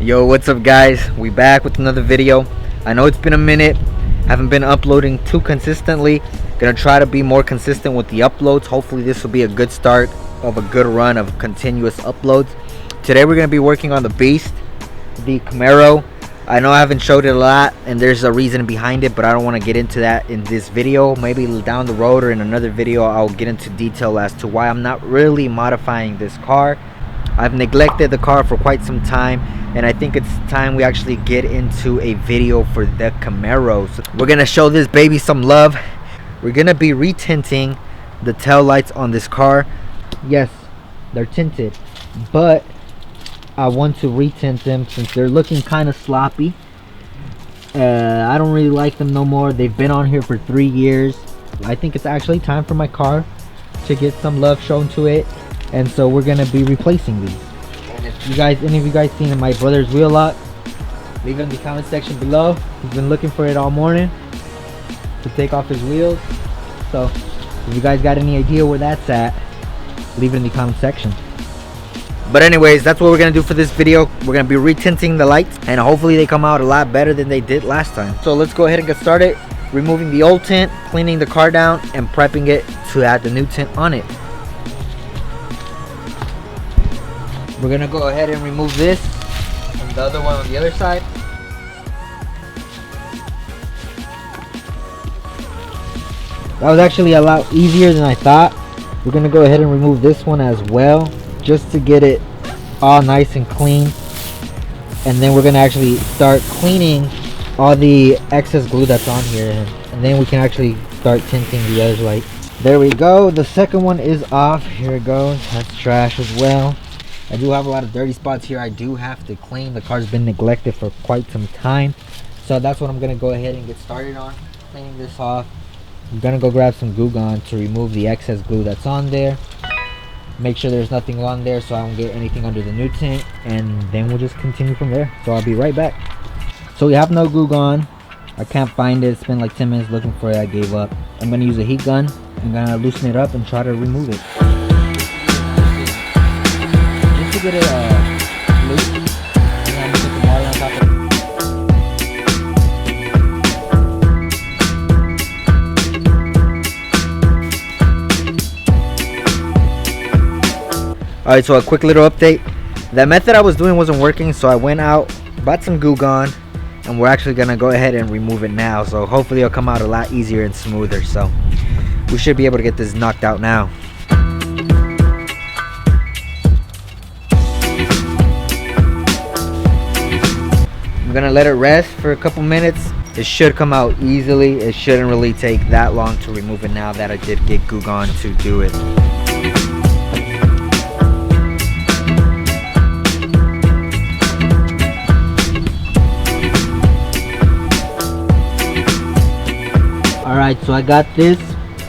Yo, what's up guys? We back with another video. I know it's been a minute, haven't been uploading too consistently. Gonna try to be more consistent with the uploads. Hopefully this will be a good start of a good run of continuous uploads. Today we're gonna be working on the beast, the Camaro. I know I haven't showed it a lot and there's a reason behind it, but I don't want to get into that in this video. Maybe down the road or in another video I'll get into detail as to why I'm not really modifying this car. I've neglected the car for quite some time, and I think it's time we actually get into a video for the Camaro. So we're gonna show this baby some love. We're gonna be retinting the tail lights on this car. Yes, they're tinted, but I want to retint them since they're looking kind of sloppy. I don't really like them no more. They've been on here for 3 years. I think it's actually time for my car to get some love shown to it, and so we're gonna be replacing these. And if you guys, any of you guys seen my brother's wheel lock, leave it in the comment section below. He's been looking for it all morning to take off his wheels. So if you guys got any idea where that's at, leave it in the comment section. But anyways, that's what we're gonna do for this video. We're gonna be retinting the lights, and hopefully they come out a lot better than they did last time. So let's go ahead and get started, removing the old tint, cleaning the car down, and prepping it to add the new tint on it. We're gonna go ahead and remove this and the other one on the other side. That was actually a lot easier than I thought. We're gonna go ahead and remove this one as well, just to get it all nice and clean. And then we're gonna actually start cleaning all the excess glue that's on here, and then we can actually start tinting the other light. There we go, the second one is off. Here it goes. That's trash as well. I do have a lot of dirty spots here I do have to clean. The car's been neglected for quite some time, so that's what I'm gonna go ahead and get started on, cleaning this off. I'm gonna go grab some glue gun to remove the excess glue that's on there, make sure there's nothing on there so I don't get anything under the new tint, and then we'll just continue from there. So I'll be right back. So we have no glue gun. I can't find it. Spent like 10 minutes looking for it. I gave up. I'm gonna use a heat gun. I'm gonna loosen it up and try to remove it. Just to get it loose, and I'm gonna put some water on top of it. Alright, so a quick little update. That method I was doing wasn't working, so I went out, bought some glue gun, and we're actually gonna go ahead and remove it now. So hopefully it'll come out a lot easier and smoother. So we should be able to get this knocked out now. I'm gonna let it rest for a couple minutes. It should come out easily. It shouldn't really take that long to remove it now that I did get glue gun to do it. Alright, so I got this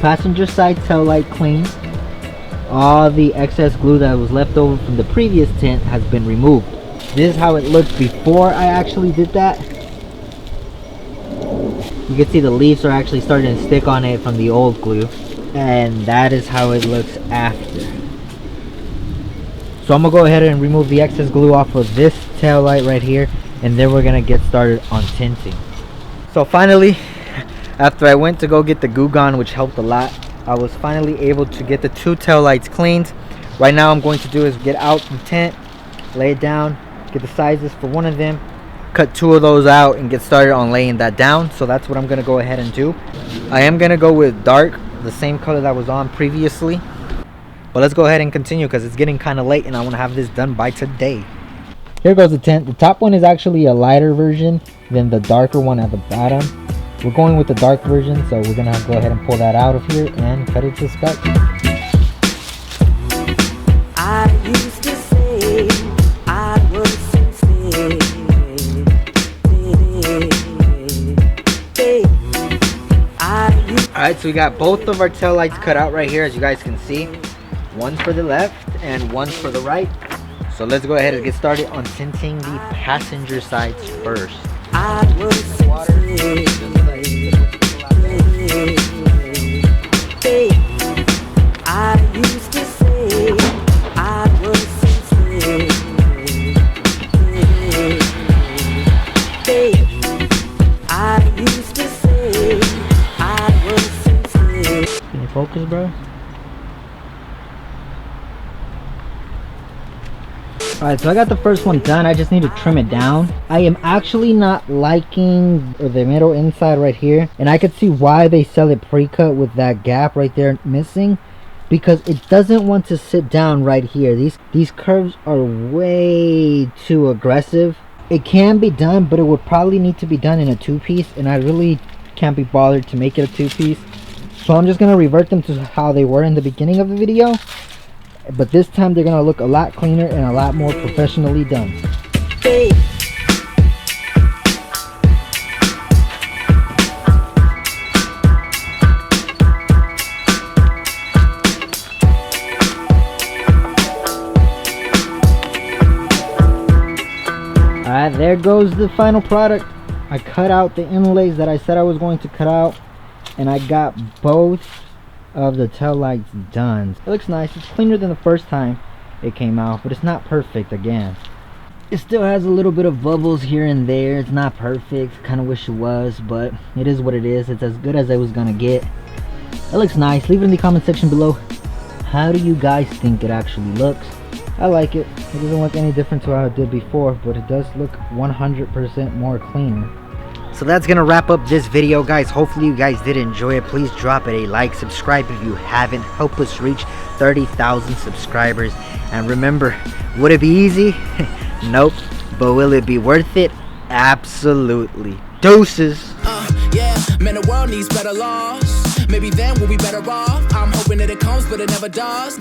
passenger side tail light clean. All the excess glue that was left over from the previous tint has been removed. This is how it looked before I actually did that. You can see the leaves are actually starting to stick on it from the old glue. And that is how it looks after. So I'm going to go ahead and remove the excess glue off of this tail light right here. And then we're going to get started on tinting. So finally, after I went to go get the glue gun, which helped a lot, I was finally able to get the two tail lights cleaned. Right now I'm going to do is get out the tint, lay it down, get the sizes for one of them, cut two of those out, and get started on laying that down. So that's what I'm going to go ahead and do. I am going to go with dark, the same color that was on previously. But let's go ahead and continue because it's getting kind of late and I want to have this done by today. Here goes the tint. The top one is actually a lighter version than the darker one at the bottom. We're going with the dark version, so we're gonna go ahead and pull that out of here and cut it to spec. I used to say I was sincere. Alright, so we got both of our tail lights cut out right here, as you guys can see. One for the left and one for the right. So let's go ahead and get started on tinting the passenger sides first. I was sincere. I used to say I was sincere. bro. Alright, so I got the first one done. I just need to trim it down. I am actually not liking the middle inside right here. And I could see why they sell it pre-cut with that gap right there missing. Because it doesn't want to sit down right here. These curves are way too aggressive. It can be done, but it would probably need to be done in a two-piece. And I really can't be bothered to make it a two-piece. So I'm just going to revert them to how they were in the beginning of the video. But this time they're gonna look a lot cleaner and a lot more professionally done. Hey. Alright, there goes the final product. I cut out the inlays that I said I was going to cut out, and I got both of the tail lights done. It looks nice. It's cleaner than the first time it came out, but it's not perfect again. It still has a little bit of bubbles here and there. It's not perfect. Kind of wish it was, but it is what it is. It's as good as I was gonna get. It looks nice. Leave it in the comment section below. How do you guys think it actually looks? I like it. It doesn't look any different to how it did before, but it does look 100% more cleaner. So that's gonna wrap up this video, guys. Hopefully you guys did enjoy it. Please drop it a like, subscribe if you haven't. Help us reach 30,000 subscribers. And remember, would it be easy? Nope. But will it be worth it? Absolutely. Deuces. Yeah, man, the world needs better laws. Maybe then we'll be better off. I'm hoping that it comes, but it never does.